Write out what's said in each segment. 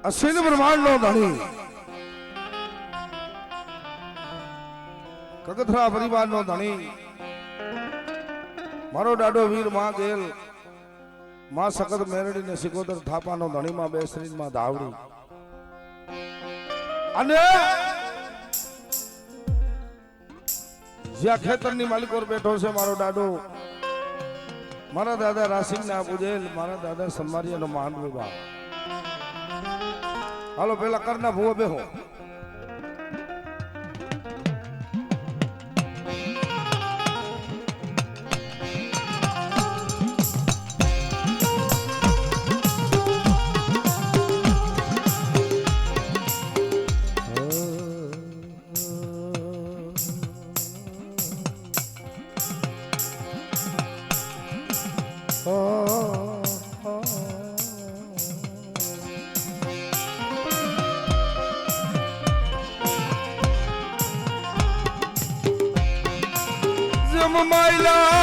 અશ્વિન બ્રહ્માંડ નો ધણી કગથરા પરિવાર નો ધણી મારો દાડો વીર માં ગેલ માં સખત મેરડી ને સિકોદર થાપા નો ધણી માં બેસરીન માં ધાવડી અને જ્યાં ખેતર ની માલિક પર બેઠો છે મારો દાડો મારા દાદા રાસિંગ ના પૂજેલ મારા દાદા સંમારિયા નો માંડવી બા હાલો પેલા કરના ભૂવો બેહો માયલા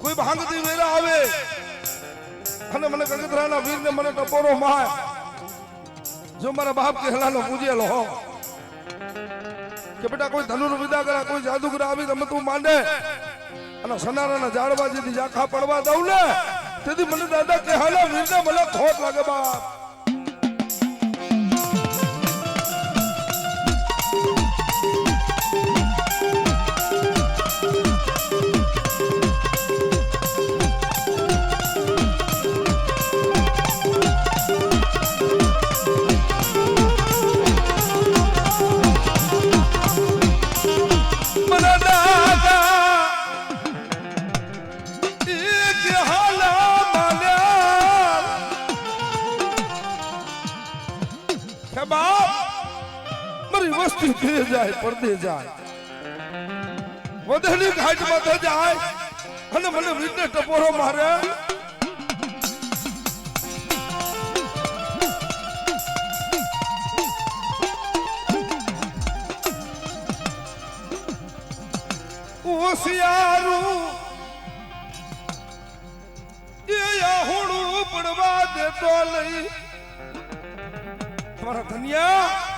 કોઈ ભાંગતી વેરા આવે અને મને કગથરાના વીર ને મને ટપોરો માય જો મારા બાપ કે હલાનો પૂજેલો હો કે બેટા કોઈ ધનુર વિદા કરા કોઈ જાદુગર આવી તમે તું માંડે અને સનારાના ઝાડવા જેથી જાખા પડવા દઉં ને તેથી મને દાદા કે હાલા વીર ને મને ખોટ લાગે બાપ જાય પડદે જાય વધેલી ઘાટ માં જાય અને મને વીરને ટપોરો મારે ઓસિયારું એ હોડું પડવા દેતો લઈ મારા કન્યા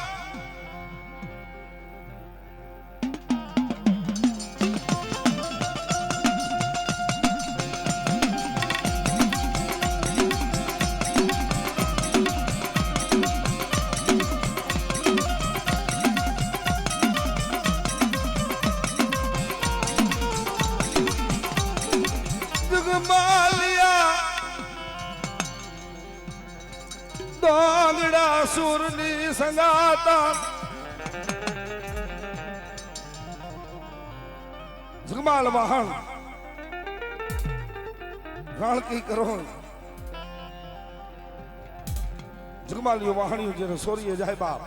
દોંગડા સુરની સંગાતા જગમાલ વાહણ રાણકી કરો જગમાલિયો વાહણિયું જે સોરીએ જાય બાપ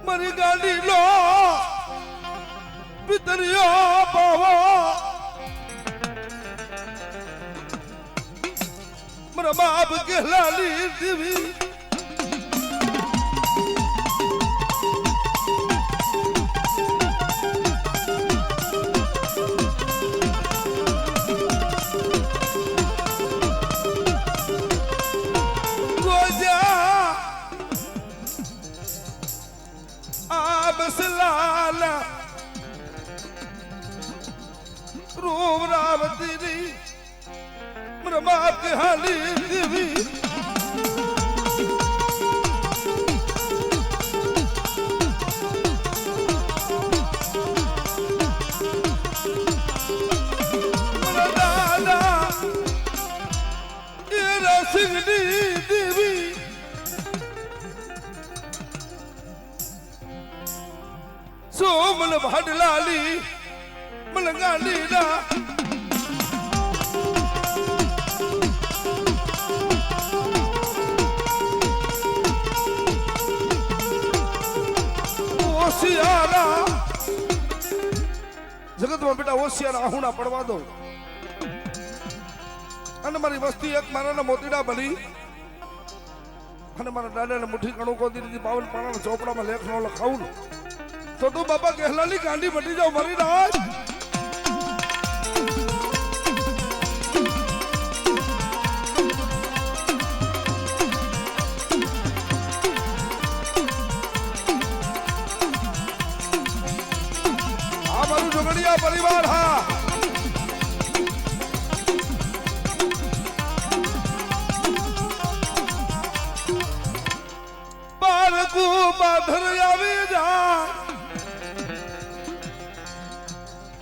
મારી ગાડી લો પિતરિયો બાવો મારા બાપ ગહેલાલી દેવી રૂમ રામ હાલી દેવી દેવી સો મન ભાડલાલી મન ગાંડીના ઓશિયારા જગતમાં બેટા ઓશિયારા આહુણા પડવા દો અને મારી વસ્તી એક મારાના મોતીડા ભલી અને મારા દાદાને મુઠ્ઠી કણું કોદી દીધી 52 પાણાના ચોપડામાં લેખ નો લખાવું તો તું બાપા કહેલાની ગાંડી મટી જાવ મરી રાજ આ મારું જોગડિયા પરિવાર હા બાધર આવી જા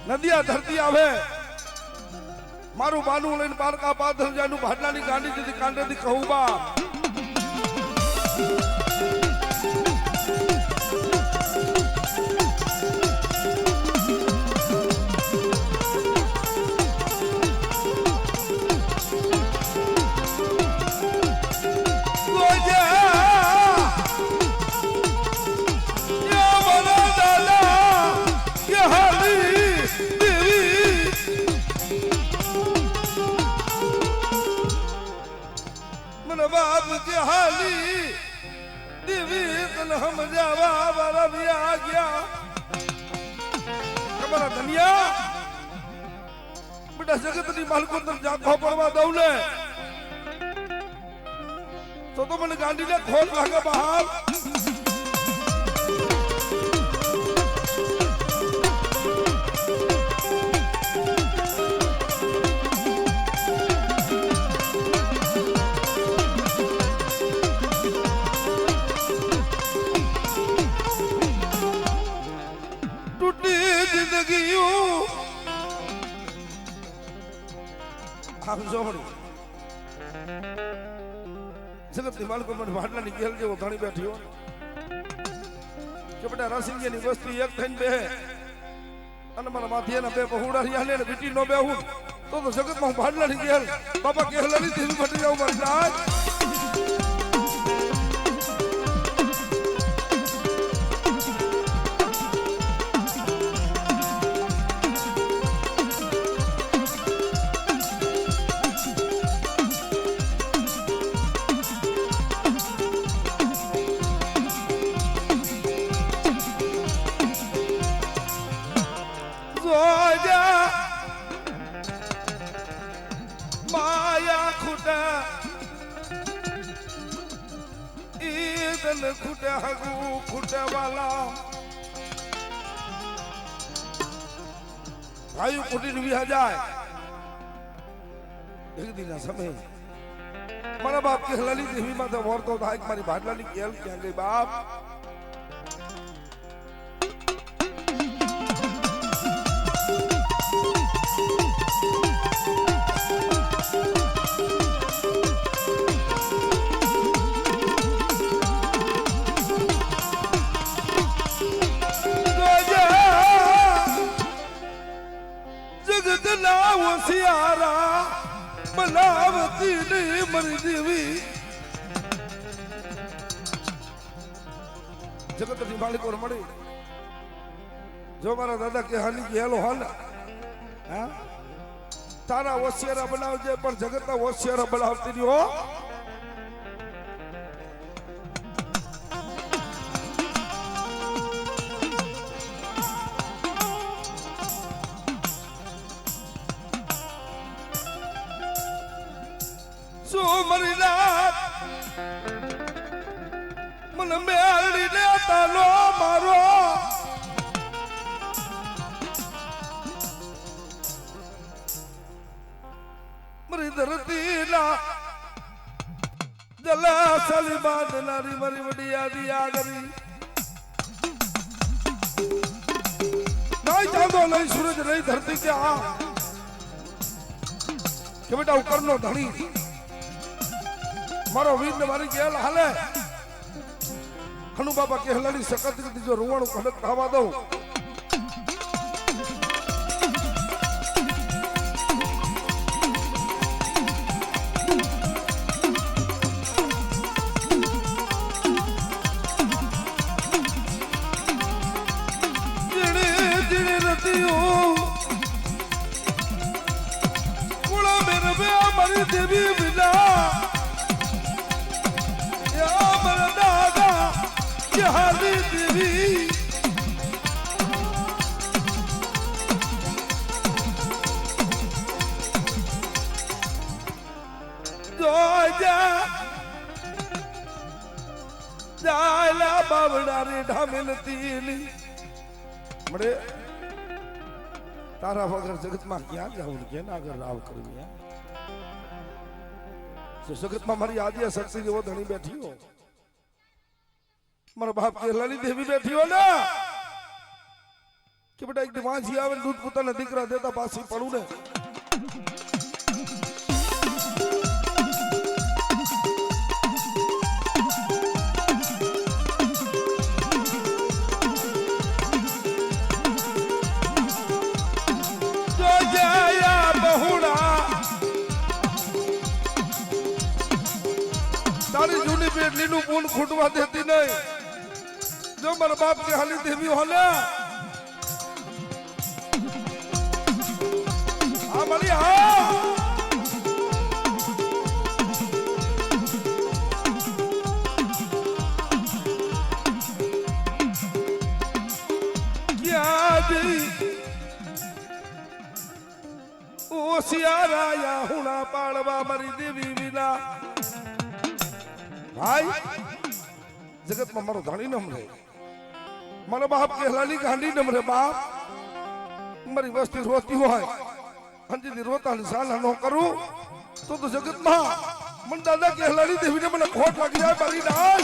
નદિયા ધરતી આવે મારું બાનું લઈને પારકા પાધર જાનું ભાડલાની ગાંડી દીધી કાંડેથી કહું બા बाप के हाली देवी तन हम जावा वाला भी आ गया हमारा धनिया बेटा जगत नी माल को अंदर जाखो पड़वा दऊ ने तो मैंने गांडी ने खोल लागे बाहर जगत निवाल को मन भाडला निकल जे वो धणी बैठी हो के बेटा रसिंगे ની વસ્તી એક થઈને બે અને મારા માથિયાના બે બહુડા રહ્યા ને બીટી નો બેહું તો જગતમાં ભાડલા નીકળ બાપા કેહલાની દિલ મટી જાવ મારી રાજ माया खुटा ईदन खुटा हगू खुटा वाला भाई खुटी भी जाए एक दिन समय मारा बाप के हलाली देवी माता वर्तो था एक मारी भाडलानी केल क्या गई बाप सियारा बनावती नहीं मरी देवी जगत ની માલિક ઓર મળી જો મારા દાદા કે હાલી ગયેલો હાલ હા તારા હોશિયારા બનાવજે પણ જગતના હોશિયારા બનાવતી ની હો मरी रात मन मेरी लेता लो मारो मरी धरती વિના જલા સાલી બાંધનારી મારી વડી યાદી આ કરી નહીં ચાંદો નહીં સૂરજ નહીં ધરતી કે આ કે બેટા ઉપરનો ધણી મારો વીર ને મારી ગેલ હાલે ખનુ બાબા કહેલાની સખત રીતે જો રૂવાણું ખડક ખાવા દઉં देवी बिना या मर दादा जहानी देवी जायला बावणारी ढामेलती मरे तारा वगर जगत में क्या जाऊं के ना अगर राव करूं जगत में मारी आदि शक्ति जो धनी बैठी हो मारा बाप केहलानी देवी बैठी हो ना कि बेटा एक दिमाग जी आवे दूध पुता ने दीकरा देता पासी पड़ू ने जो जाया बहुड़ा तारी जूनी पेटली नु पून खुटवा देती नहीं जो मारा बाप के हाली देवी हो ना हाँ माली हाँ क्या दी ओ सियारा या हुना पाड़वा मरी देवी बिना भाई जगत में मारो धानी नम रे मारा बाप के हलाली गांडी नम रे बाप मारी वस्ती रोती हो है हंजी दी रोता निशान हनो करूं तो जगत में मन दादा के हलाली देवी ने मने खोट लग जाए मारी नाल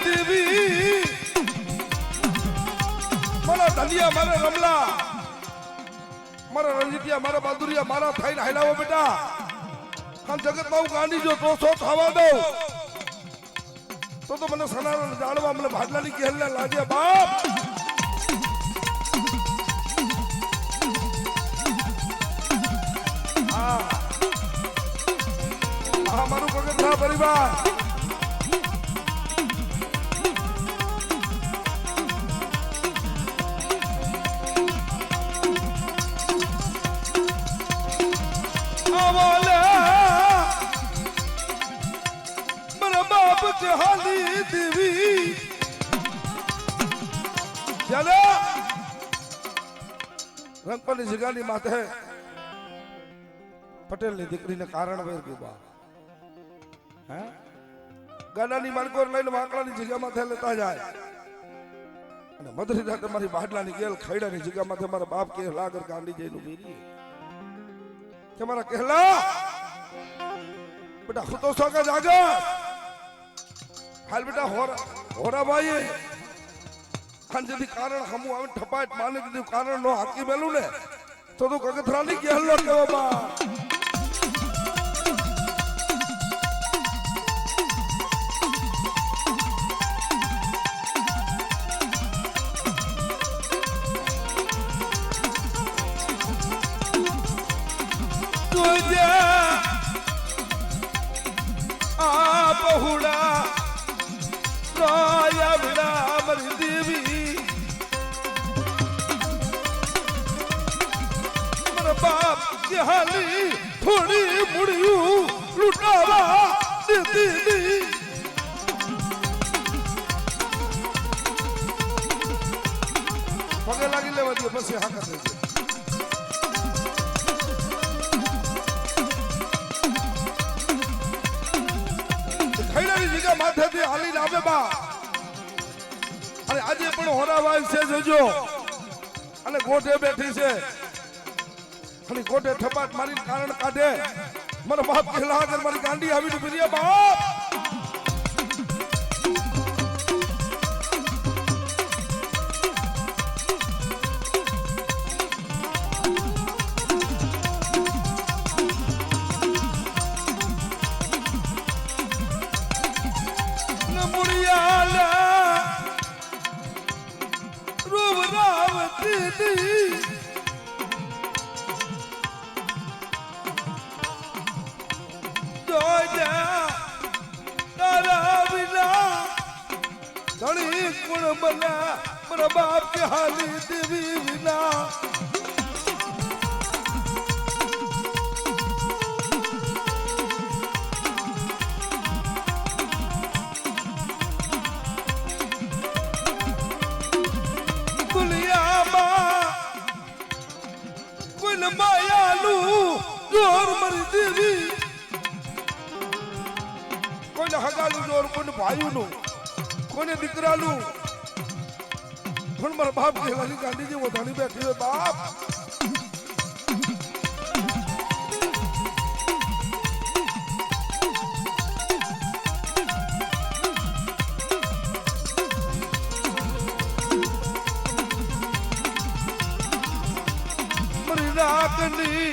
देवी मारा धनिया मारा रमला मारा रंजीतिया मारा बहादुरिया मारा थाई हिलावो बेटा हम जगत में गांधी जो 200 खावा दो तो मने सनारा जाड़वा मने भाडलानी केहलने लागे बाप हां हमारो भगत था परिवार हाली देवी चलो रंगपनी जगानी माते है पटेल ने दीकरी ने कारण वेर के हैं गानानी मानकोर लઈને વાકડાની જગ્યા માથે લેતા જાય અને મધરી રાતે મારી બાડલાની ગેલ ખૈડાની જગ્યા માથે મારા બાપ કે લાગર ગાંડી જઈનું બેરી કે મારા કહેલા બેટા ખુતો સોગા જાગા हाल बेटा होरा भाई खान जदी कारण हमू आवे ठपाट माने दे कारण नो हाकी मेलू ने तो कगथरा नहीं के हल्लो के बाबा तुझे आ बहुड़ा राया बिना मरी देवी मेरा बाप કે હાલી થોડી મુડિયું લૂટાવા દીધી પગે લાગી લેવા દે પછી હાકા થઈ જાય ખૈડાની જગ્યા માથેથી હાલીને આવે બા અને આજે પણ હોરાવાય છે જોજો અને ગોઠે બેઠી છે અને ગોઠે થપાટ મારીને કારણ કાઢે મારા બાપ કહેલા આગળ મારી ગાંડી આવીને ઉભી બાપ ધણી ગુણ બના મારા બાપ કે હાલી દેવી વિના દુનિયામાં કોઈ માયાલું જોર મરી દેવી કોઈને હગાલું જોર કોઈને ભાઈનું કોને દીકરાનું પણ મારા બાપ કહેવાની ગાંધીજી વધાણી બેઠી હોય બાપ મારી રાખની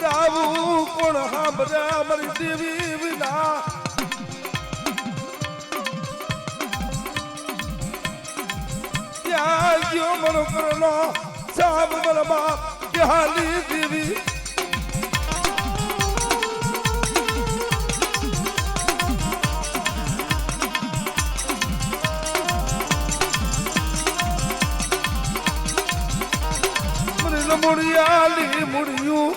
રાવું કોણ સાંભળ્યા મારી દેવી વિના ગયો મરો કરનો સાબ મારા બાપ કે હાલી દેવી મને મુડિયાલી મુડિયું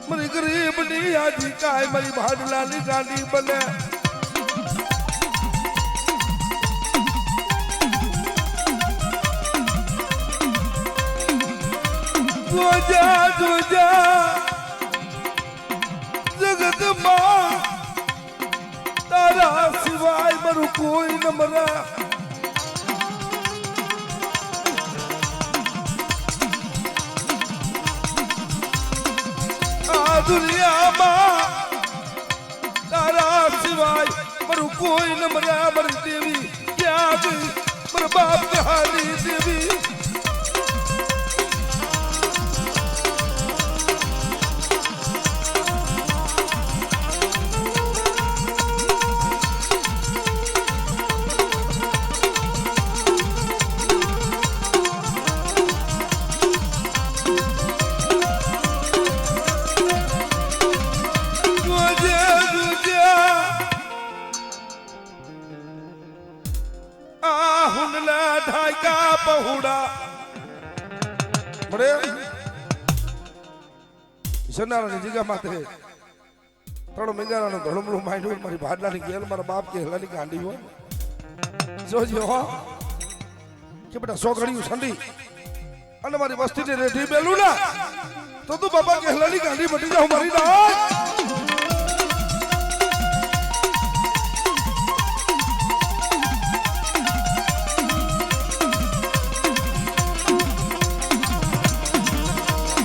મને ગરીબની આજી કાય મારી ભાડલાની ગાડી બને જોજા જોજા જગતમાં તારા સિવાય મારું કોઈ ન મરા આ દુનિયામાં તારા સિવાય મારું કોઈ ન મરા મારી દેવી ક્યાં ગઈ મારા બાપ કે હાલી દેવી પહોડા મળે સનારાની જગ્યા માથે ત્રણ મેંગારાનું ધડમડું માંડ્યું મારી ભાડલાની ગેલ મારા બાપ કે હેલાની ગાંડી હોય જોજો હો કે બેટા સોગડિયું સંડી અને મારી વસ્તીને રેઠી બેલું ના તો તું બાપા કે હેલાની ગાંડી બટી જાઉં મારી ના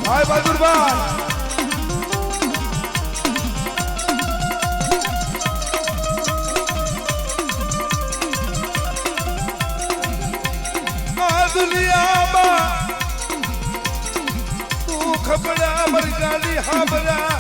હાય બહાદુરભાઈ આ દુનિયામાં તું ખબરા મારી ગાડી હાબરા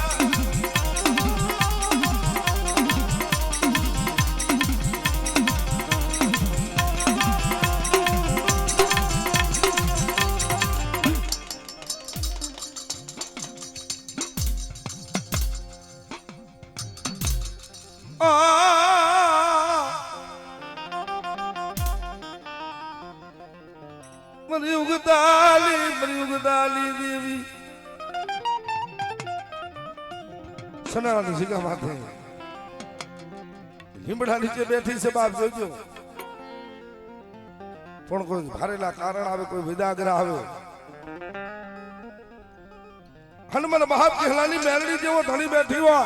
मरी उगदाली देवी सनारानी सिका माथे લીમડા નીચે બેઠી છે બાપ જોજો પણ કોઈ ભારેલા કારણ આવે કોઈ વિદાગ્રહ આવે હનુમાન મહાપ કહેલાની મેલડી જેવો ધણી બેઠી હોય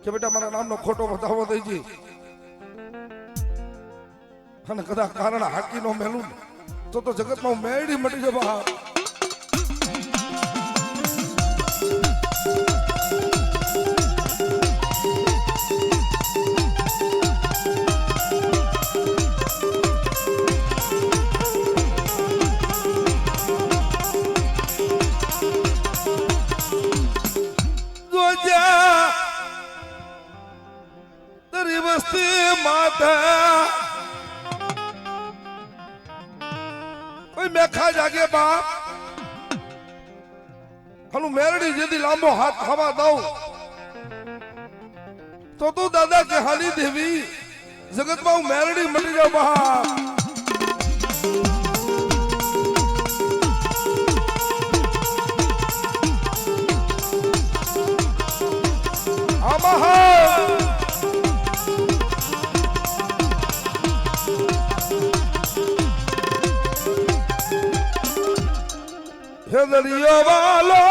કે બેટા મારા નામનો ખોટો બતાવો દેજી અને કદાચ કારણ હાકી નો મેલું તો જગતમાં મેળી મટી જાય બાપ મેખા જાગે બાપ હનું મેરડી જેથી લાંબો હાથ ખાવા દઉં તો તું દાદા કે હાલી દેવી જગતમાં હું મેરડી મટી જાઉં બાપ આમાં હે દરિયો વાલો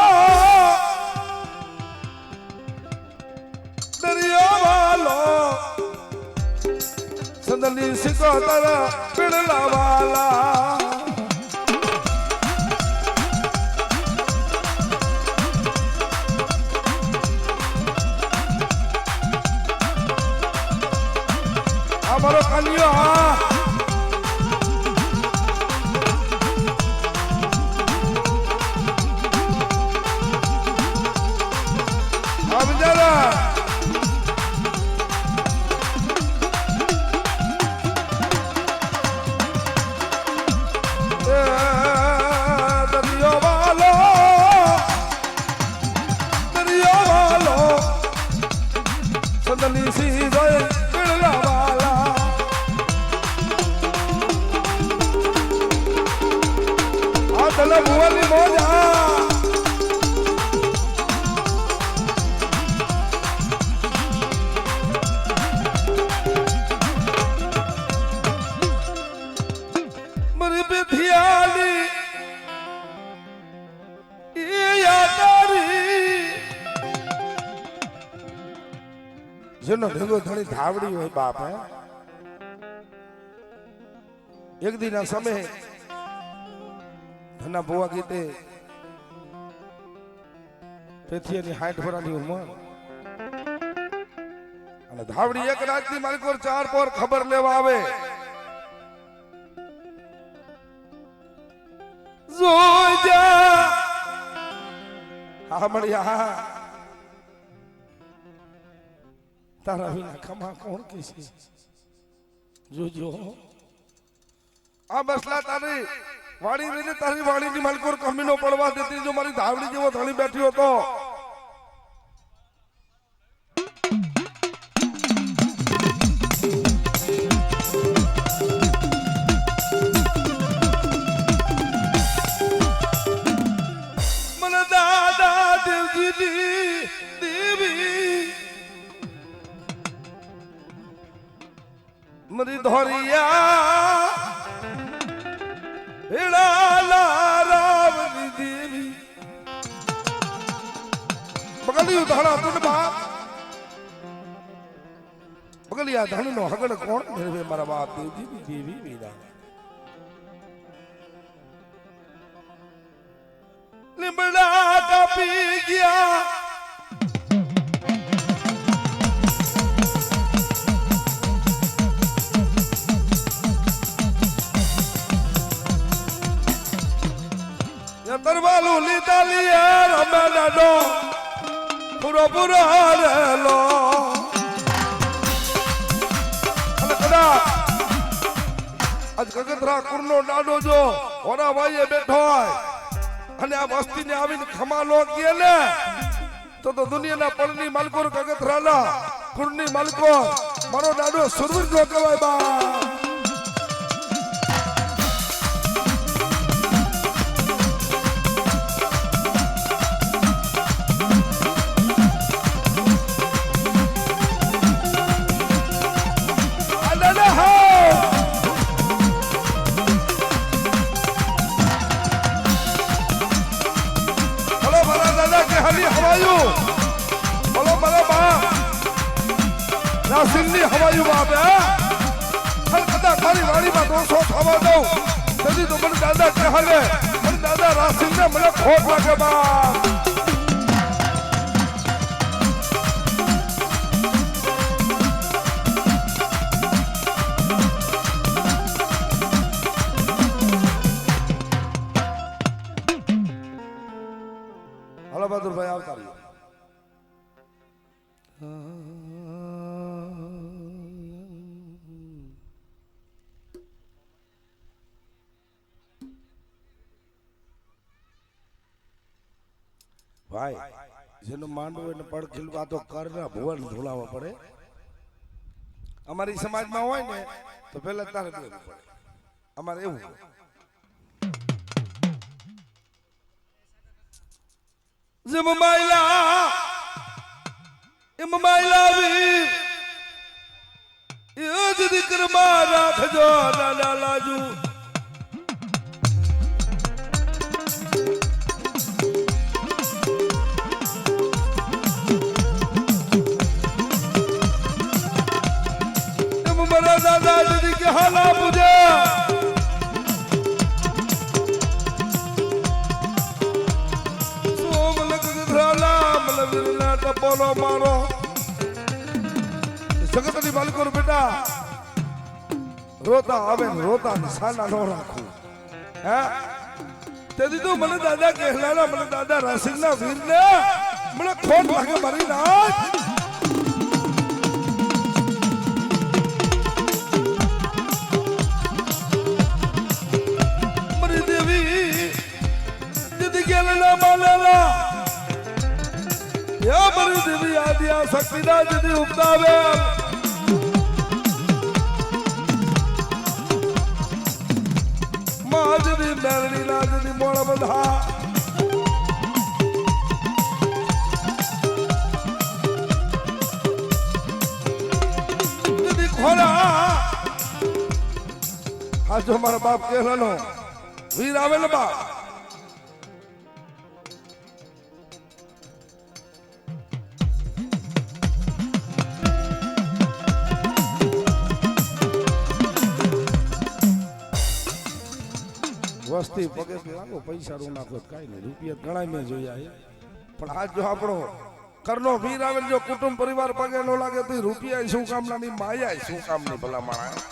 સંદલી સિકો તારા પીડલા વાલા અમારો કન્યો જેનો ઢેગો ધણી ધાવડી હોય બાપ હે એક દિના સમયે ધના ભુવા ગીતે પેથીની 60 વર્ષની ઉંમર અને ધાવડી એક રાતની માલિક પર 4 પોર ખબર લેવા આવે જોજા હા મળ્યા તારા વિના ખમા કોણ કેસી જોજો આ બસલા તારી વાડી ને તારી વાડીની માલકોર કમીનો પડવા દેતી જો મારી ધાવડી જેવો ધણી બેઠી હતો મને દાદા દેવજી દેવી મરી ધોરિયા હેડા રાવની દેવી બગલિયું ધાણા તું બાપ બગલિયા ધાણી નો હગડ કોણ મેળવે મારા બાપ દેવજી દેવી વેદા લીમડા કાપી ગયા તરવાલુ લીધા લીયા રમે નાડો પૂરો પૂરો રેલો અને કદાચ આજ ગગતરા કુરનો ડાડો જો ઓરા ભાઈએ બેઠો હોય અને આ વસ્તીને આવીને ખમા નો કે ને તો દુનિયાના પળની માલકો ગગતરાના કુરની માલકો મારો ડાડો સુરવીર જો કહેવાય બા હવાયું બાપ હે કદા તારી વાડીમાં દોષો થવા દઉં તેથી તો મને દાદા કહેલે મને દાદા રાસિંગને મને ખોટ લાગે બાપ હલો બહાદુરભાઈ આવતા રહ્યો ભાઈ જેનું માંડવું એને પડ ખીલવા તો કરના ભુવન ધોલાવા પડે અમારી સમાજમાં હોય ને તો પહેલા તારે દેવું પડે અમારે એવું જેમ માયલા વીર એ જ દીકરમાં રાખજો લાલા લાજુ એમ મારા દાદા દીદી કે હાલા પૂજા બોલો મારો જગતની બાલકો બેટા રોતા આવે ને રોતા નિશાના નો રાખું હે તેથી તું મને દાદા કહેલાના મને દાદા રાસિંગના વીરને મને ખોટ લાગે મારી નાચ મારી દેવી દીદી ગેલા માલેલા યા મારી દેવી આદિયા શક્તિના દીદી ઉપદાવે માં દીદી મેરણીના દીદી મોડા બધા દીદી ખોરા આ જો મારા બાપ કહેલાનો વીર આવે ને બાપ વસ્તી પગે લાગો પૈસા રો નાખો કઈ નહીં રૂપિયા ગણાય મેં જોયા પણ આજ જો આપણો કરનો વીર આવે જો કુટુંબ પરિવાર પગે નો લાગે તો રૂપિયા શું કામના ની માયા શું કામની ભલા માણા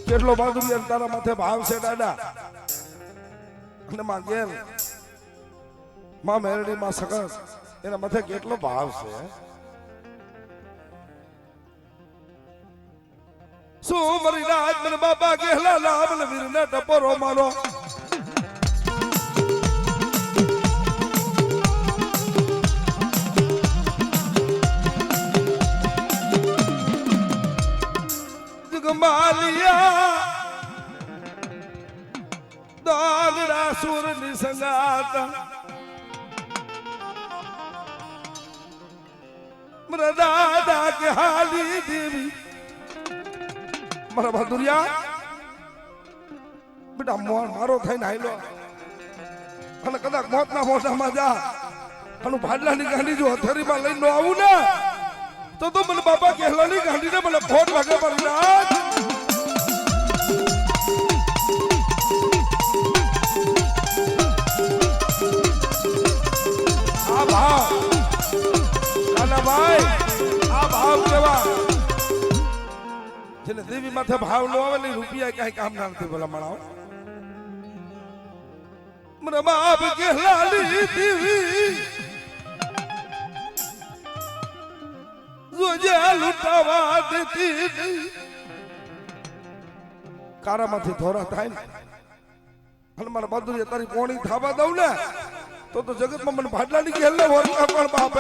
કેટલો બાજુ તારા માથે ભાવ છે દાદા અને માં ગેર માં મેરડી માં સગસ એના માથે કેટલો ભાવ છે શું મરી રાજ મને બાપા કહેલા લાભ ને વીરને ટપોરો મારો જગમાલિયા દાગડા સુર ની સંગાત મારા દાદા કે હાલી દેવી મારા બહાદુરિયા બેટા મારો થઈને આયલો અને કદાચ મોતના મોઢામાં જા અને ભાડલાની ગાંડી જો હથેળીમાં લઈને આવું ને તો મને બાપા કહેલાની ગાંડીને મને ફોટ લાગે મારી નાચ આ ભાવ નાના ભાઈ આ ભાવ કેવા જેને દેવી માથે ભાવ નો આવે ને રૂપિયા કઈ કામ ના નથી ભલા મળાવો મને બાપ કહેલાની દેવી જોજે લૂંટાવા દેતી નહીં કારામાંથી ધોરા થાય ને અને મારા બહાદુરી તારી પોણી થાવા દઉં ને તો જગતમાં મને ભાડલાની કે હેલે વરકા પણ બાપ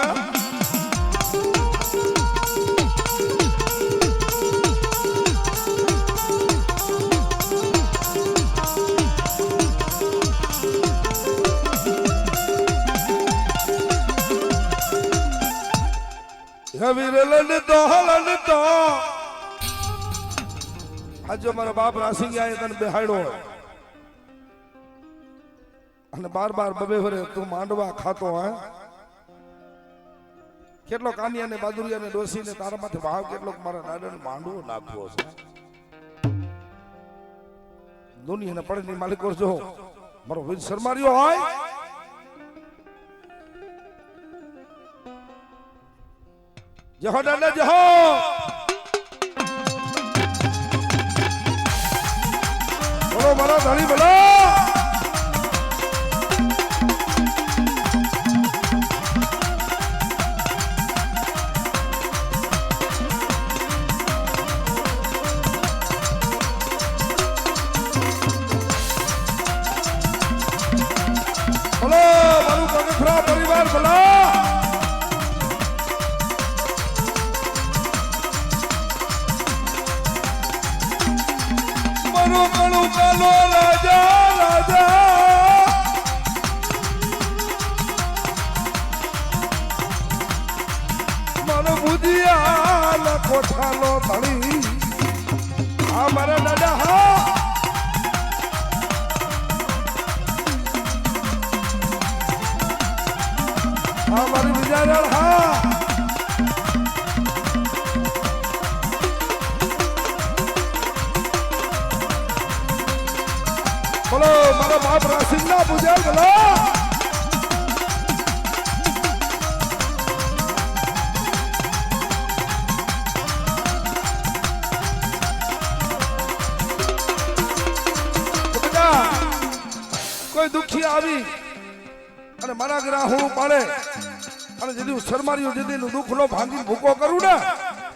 વીરલન તો હલન તો આજો મારા બાપ રાસિંગ આય તને બેહાડ્યો અને બાર બાર બબે વરે તું માંડવા ખાતો હે કેટલો કાનિયા ને બાદુરિયા ને ડોસી ને તારા માથે ભાવ કેટલો મારા દાદા ને માંડવો નાખવો છે દુનિયાના પડની માલિકો જો મારો વીર શરમાર્યો હોય જહો દાદા જહો બોલો મારા ધણી બોલો પરિવાર બોલા મનો કણું કાલો રાજા રાજા મનો બુધિયા કોઠાનો ધણી આ મારા દાદા હા हमारी विजय हाँ बोलो मारा बाप रासिंग ना पूजा बोलो तो बेटा कोई दुखी आवी અને મારા ગ્રાહ હું પાડે અને જેથી હું શરમારીઓ જેથી દુઃખ નો ભાંગી ભૂકો કરું ને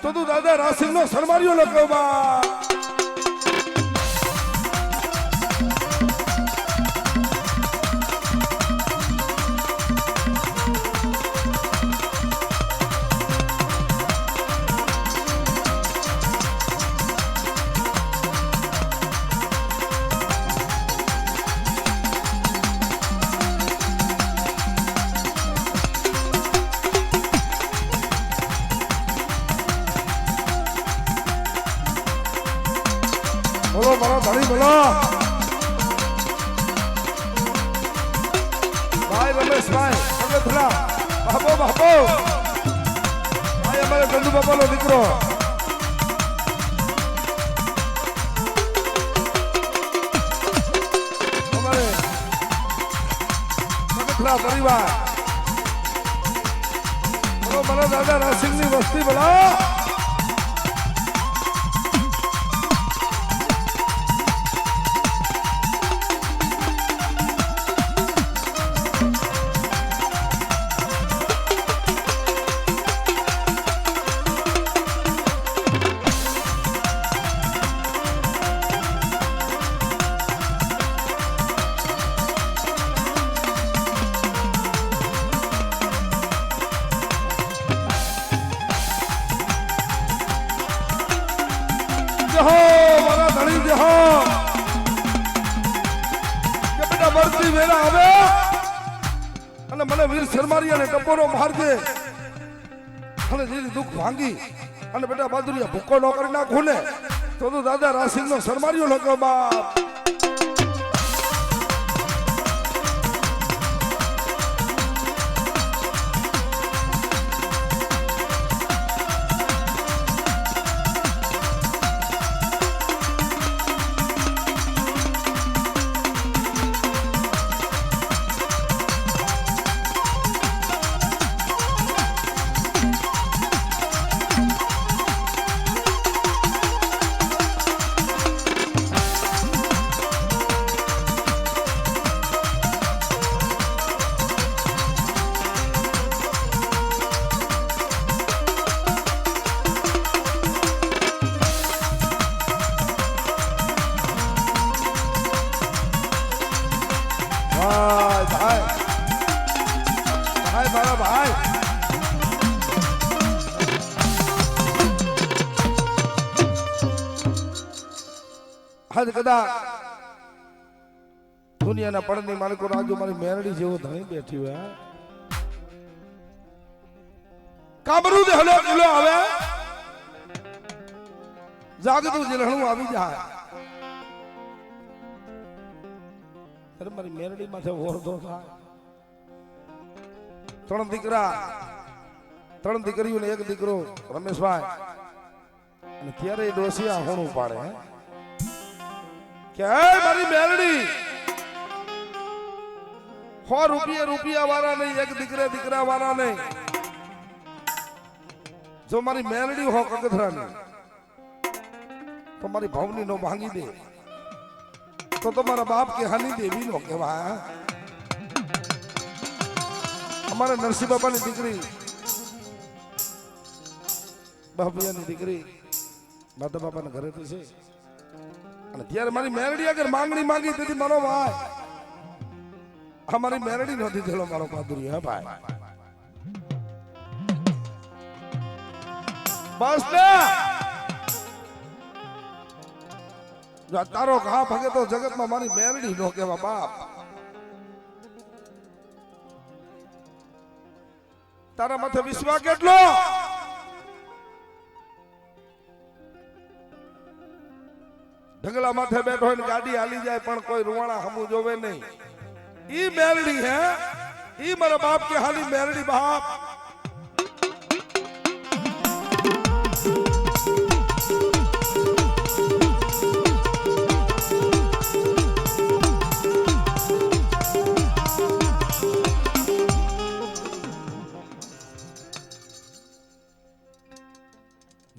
તો તું દાદા રાસિંગ નો શરમારીઓ લખો બા બોલો મારો ધણી બોલો ભાઈ રમેશભાઈ ભગતરા બાપો બાપો ભાઈ અમારે ગંદુ બાપાનો દીકરો અમારે ભગતરા પરિવાર બોલો મારા દાદા રાસિંગની વસ્તી બોલા મારા ધણી જહો કે બેટા બરતી વેરા આવે અને મને વીર શરમારી અને ટપોરો મારજે અને જેથી દુઃખ ભાંગી અને બેટા બાદુરિયા ભૂકો ન કરી નાખું ને તો તું દાદા રાસિંગ નો શરમારીઓ લખો બાપ હદ કદા દુનિયાના પડની માલિકો રાજુ મારી મેરડી જેવો ધણી બેઠી હોય કાબરૂ દે હલો કિલો આવે જાગતું જીલણું આવી જાય અરે મારી મેરડી માથે ઓરધો થાય. 3 દીકરા 3 દીકરીઓ ને 1 દીકરો રમેશભાઈ. અને ત્યારે ડોસિયા હોણું પાડે હે કે મારી મેરડી 100 રૂપિયા વાળા નહીં, 1 દીકરા વાળા નહીં. જો મારી મેરડી હો કગથરાની તો મારી ભાવની નો ભાંગી દે તો તમારા બાપ કે હાની દેવી નો કહેવાય. અમારા નરસિંહ બાપાની દીકરી બાપિયાની દીકરી માતા બાપાના ઘરેથી છે. અને ત્યારે મારી મેરડી આગળ માંગણી માંગી તેથી મારો ભાઈ અમારી મેરડી નો દીધેલો મારો પાદુરી. હે ભાઈ બસ ને જો તારો ઘા ભાગે તો જગતમાં મારી મેરડી નો કહેવા બાપ. તારા માથે વિશ્વાસ કેટલો? ઢગલા માથે બેઠો હોય ને ગાડી હાલી જાય પણ કોઈ રૂવાણા હમું જોવે નહીં. ઈ મેરડી હે, ઈ મારા બાપ કે હાલી મેરડી બાપ.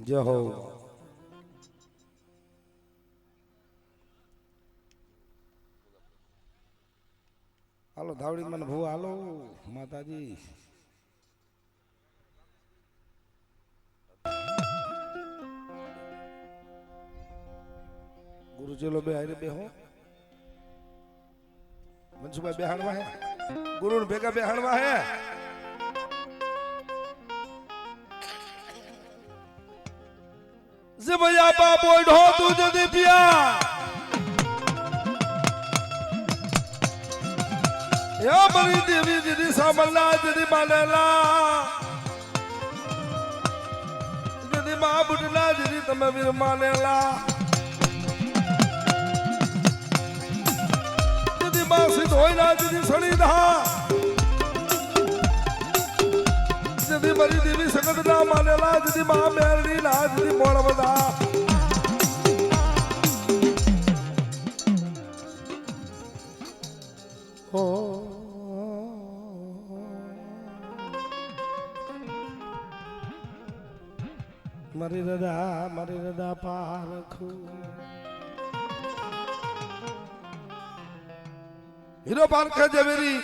જય હો. હાલો ધાવડી મને ભૂ હાલો માતાજી. ગુરુચેલો બે હારે બે હો મનસુભાઈ બેહાડવા હે, ગુરુ ને ભેગા બેહાડવા હે. જે ભૈયા બાપ ઓઢો તું જદી પિયા યા મરી દેવી દીદી સામલા દીદી માનેલા દીદી મા બુડલા દીદી તમે વીર માનેલા દીદી મા સિધોઈલા દીદી સણીદા દીદી મરી દેવી સગતના માનેલા દીદી મા મેરડી ના દીદી મોળવદા ઓ મારી રદા પારખું હીરો પારખે જવેરી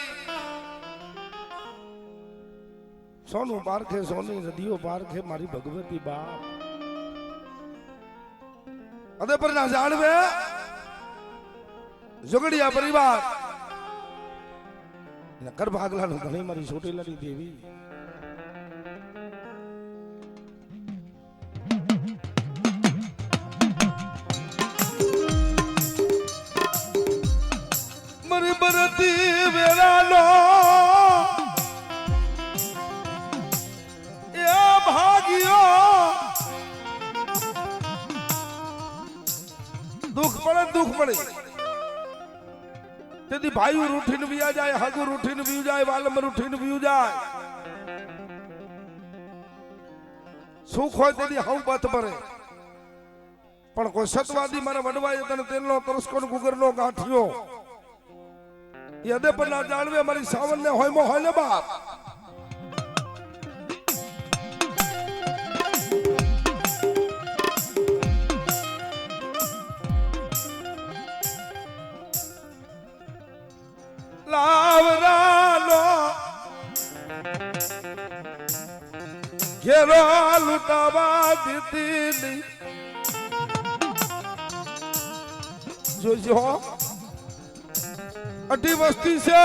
સોનું પારખે સોની નદીઓ પારખે મારી ભગવતી બાપ અદે પર ના જાણવે જોગડિયા પરિવાર નકર ભાગલા નું ઘણી મારી છોટી લડી દેવી મારી બરતી વેરાલો दुख पड़े तेदी भाई रूठीन भी आ जाए हगु रूठीन भी जाए वालम रूठीन भी जाए सुख होय तेदी हव बत भरे पण कोई सतवादी मारे वडवाए तने तेलनो तरसकोन गुगरनो गाठियो यदे पर ना जाणवे मारी सावन ने होय मो होय ने बाप लावरालो घेरो लुटावा दीदी जो अड्डी वस्ती से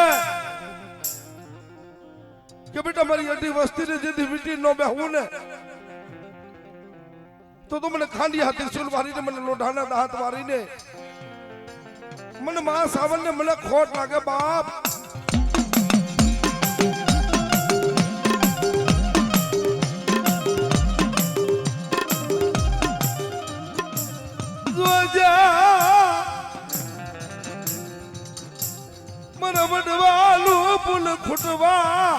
कि बेटा मारी अड्डी वस्ती ने जिदी बिटी नो बेहू ने तो मैंने खाली हाथी सुल वारी ने मैंने लोढ़ाना दाहत वारी ने मन मां सावन ने મને ખોટ લાગે બાપ ફૂટવા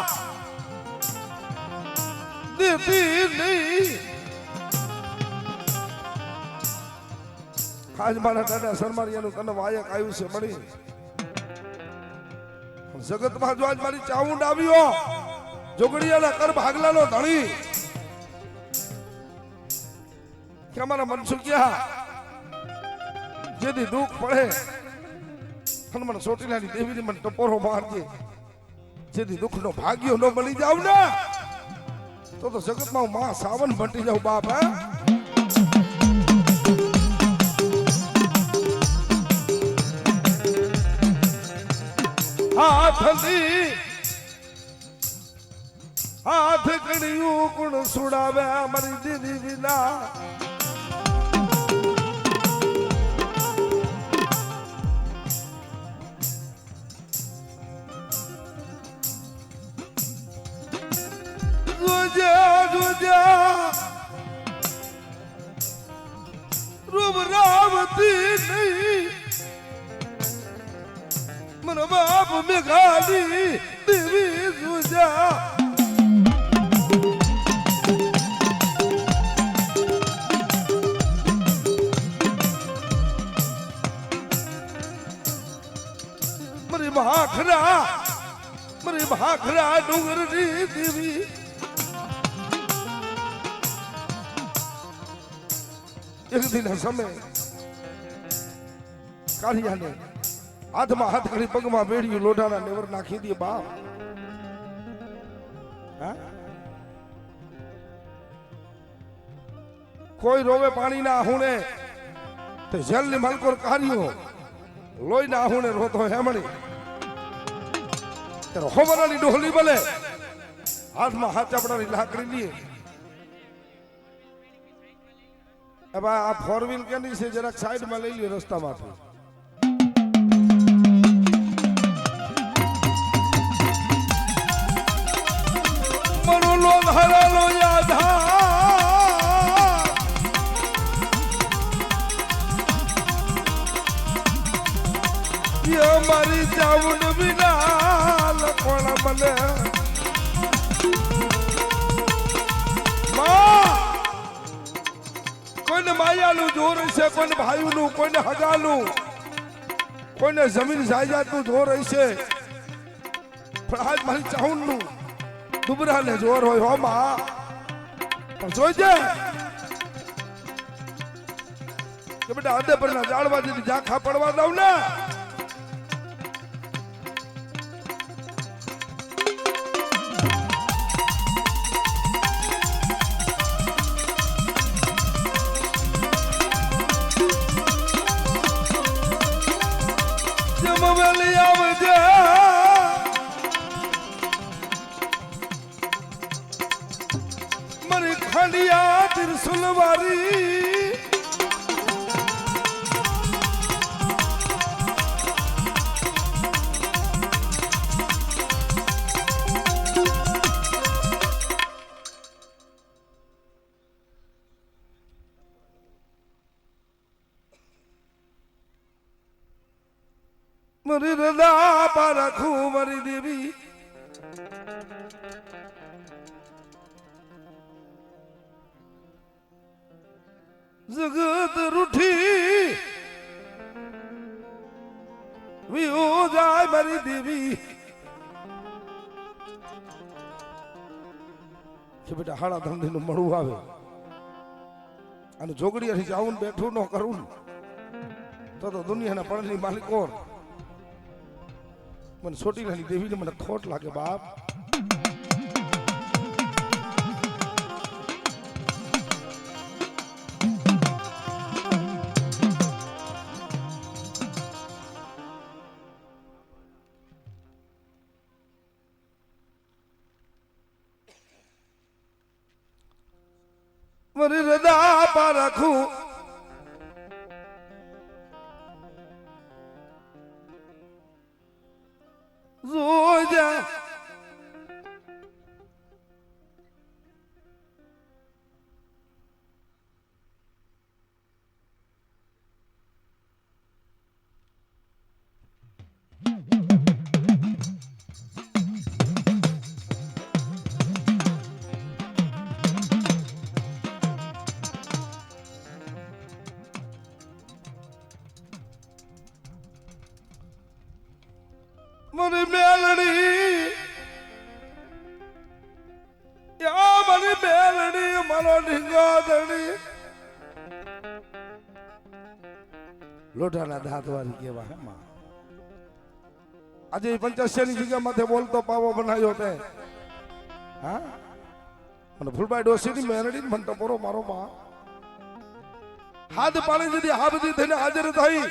દેતી નહીં. આજ મારા દાદા સરમારિયાનું તને વાયક આવ્યું છે મળી. જગતમાં જો આજ મારી ચાઉંડ આવ્યો જોગડિયાના કર ભાગલાનો ધણી કે અમારા મનસુખિયા જેથી દુઃખ પડે અને મને ચોટીલાની દેવીની મને ટપોરો મારજે જેથી દુઃખનો ભાગ્યો ન મળી જાવ ને તો જગતમાં હું માં સાવન ભટી જાઉં બાપ. હાથ કણિયું કુણ સુડાવે મારી દીદી વિના. રૂપ રાવતી નહીં મને બાપ મેઘાલી દેવી સુજા. મારી ભાખરા ડુંગરની દેવી. એક દિન સમય કાળિયાને હાથમાં હાથ કરી પગમાં બેડ્યું લોઢાના નેવર નાખી દે બાપ. કોઈ રોવે પાણી ના આહુણે તે જેલની માલકોર કાર્યો લોહી ના આહુણે રોતો હેમણી ત્યારે હોમરાની ડોહલી બલે હાથમાં હાથ ચાપડાની લાકડી લીએ. હવે આ 4 વ્હીલ કેની છે જરાક સાઈડમાં લઈ લ્યો રસ્તામાંથી. મનો હરાલો યાદા યે મારી ચાઉંડ વિના લખણ મને કોઈને માયાનું જોર હશે, કોઈને ભાઈનું, કોઈને હગાનું, કોઈને જમીન જાયદાદનું જોર હશે, પણ આજ મારી ચાઉંડનું દુબરાને જોર હોય હો માં. પણ જોઈજે કે બેટા આદે પરના જાળવા દીધી ઝાંખા પડવા દઉં ને જમવેલી આવજે. મારી ખાંડિયા ત્રિશુલવારી મારી રદા પારખું મારી દેવી. જગત રૂઠી વિયો જાય મારી દેવી. કે બેટા હાડા ધંધી નું મળવું આવે અને જોગડી જાઉં બેઠું ન કરું તો દુનિયાના પડની માલિકો મને ચોટીલાની દેવીને મને ખોટ લાગે બાપ. મારી રદા પારખું જોજા તારો ઢીંગો ધણી લોઢાના દાંત વાળી કેવા હે માં આજે 85 ની જગ્યા માથે બોલતો પાવો બનાવ્યો તે હા મને ફૂલબાઈ ડોસી ની મેરડી મને ટપોરો મારો માં હાથ પાણી દીધી આ બધી થઈને હાજર થઈ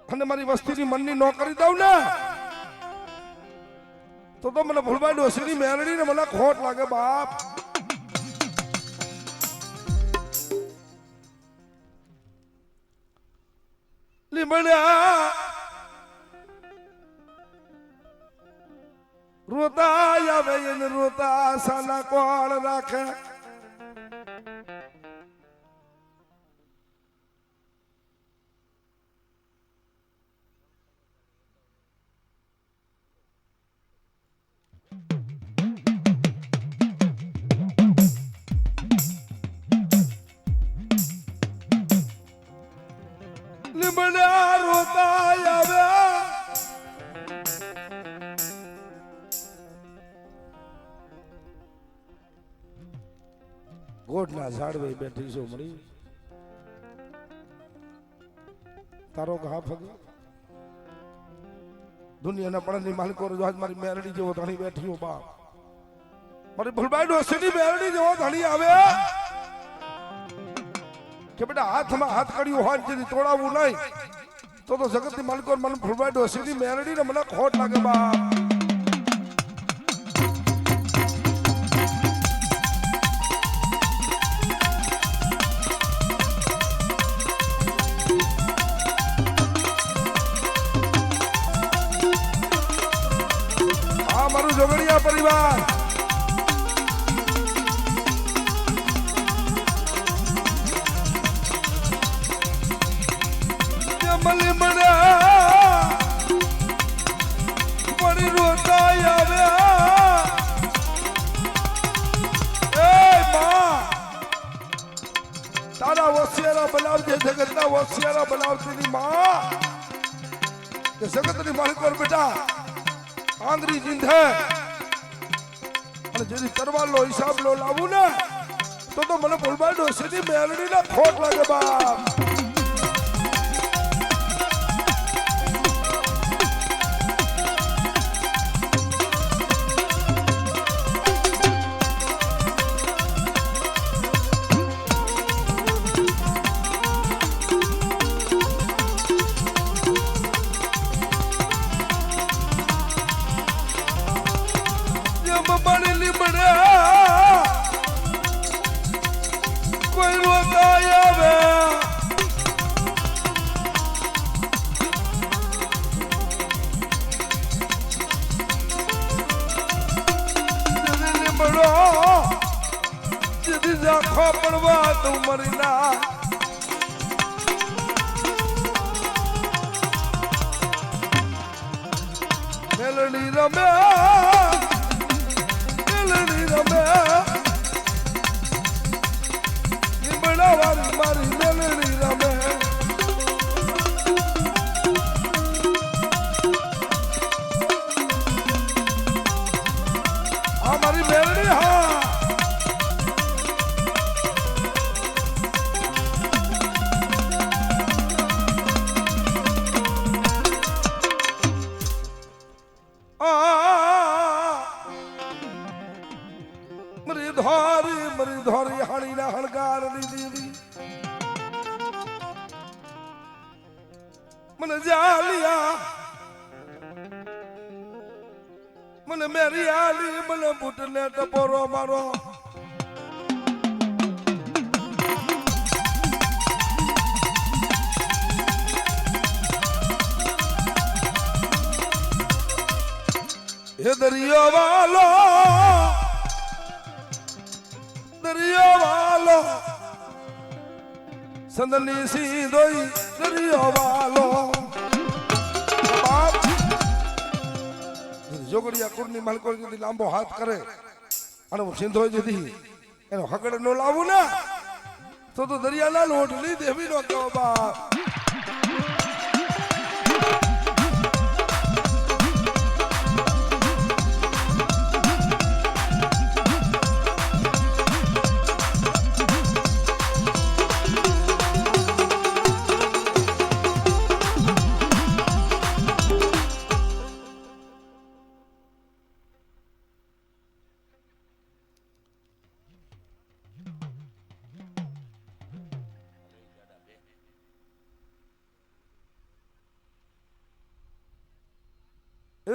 અને મારી વસ્તીની મનની નો કરી દઉં ને તો મને ફૂલબાઈ ડોસી ની મેરડી ને મને ખોટ લાગે બાપ લીમડા રોતા આવે એને રોતા સાના કોણ રાખે લીમડા રોતા આવે ગોઠના ઝાડવે બેઠી છો મળી તારો ઘા ફગે દુનિયાના પડની માલિકો આજ મારી મેરડી જેવો ધણી બેઠી બાપ મારી ભૂલબાઈ ડોસીની મેરડી જેવો ધણી આવે કે બેટા હાથમાં હાથ કર્યું હોય જેથી તોડાવવું નહીં તો જગતની માલિકો મને ભૂલબાઈ ડોસીની મેરડી ને મને ખોટ લાગે બાપ મારું જોગડિયા પરિવાર મલી મળ્યા મળી રોતા આવ્યા એ માં તારા હોશિયારા બનાવજે જગતના હોશિયારા બનાવતી માં કે જગતની માલિકો બેટા આંગરી જીંધે અને જેની તરવારનો હિસાબ લો લાવું ને તો મને ભૂલબાઈ ડોસીની મેલડી ને ખોટ લાગે બાપ કોઈ રોતા આવે લીમડો જેથી ઝાંખો પડવા તું મરી ના મેલડી રમે મારી મેલડી રમે આ મારી મેલડી હા મરી ધોરી હાણી ના હણગાર દીધી મને જાલિયા મને મેરી આલી મને બુટને ટપોરો મારો હે દરિયો વાલો સંદની સીધોઈ દરિયો વાલો જોગડિયા કુરની માલકો যদি લાંબો હાથ કરે અને હું સિંધોઈ દીધી એનો હકડ નો લાવું ને તો દરિયાના લોટલી દેવી નો કહો બાપ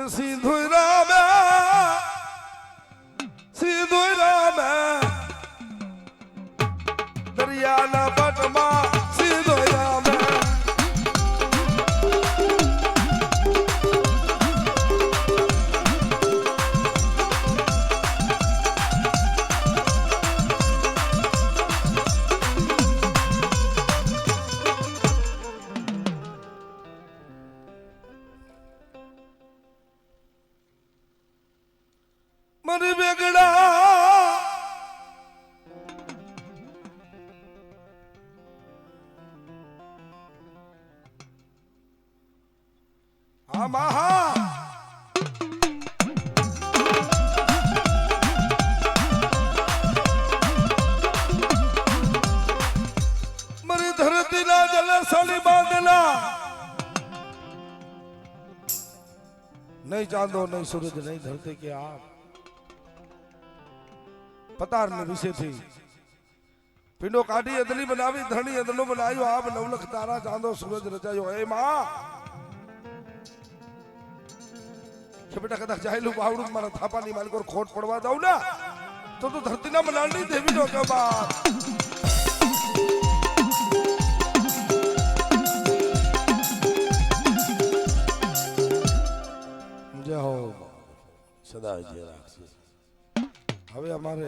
સીધું રામે સીધું રામે દરિયાના પટમાં સીધું રામે મરી બેગડા હા મહા મરી ધરતીના જલસળી બાંધના નહીં ચાંદો નહીં સૂરજ નહીં ધરતી કે આપ પતાર ને વિશે થી પિંડો કાઢી અદલી બનાવી ધરણી અદલો બનાવ્યો આપ નવલખ તારા ચાંદો સૂરજ રચાયો એ માં કે બેટા કદાચ જાયલું બાવડું મારા થાપાની માલિકોર ખોટ પડવા દઉં ને તો તું ધરતીના મનાલની દેવી નો કે બાપ જય હો સદા જય રાખશે હવે અમારે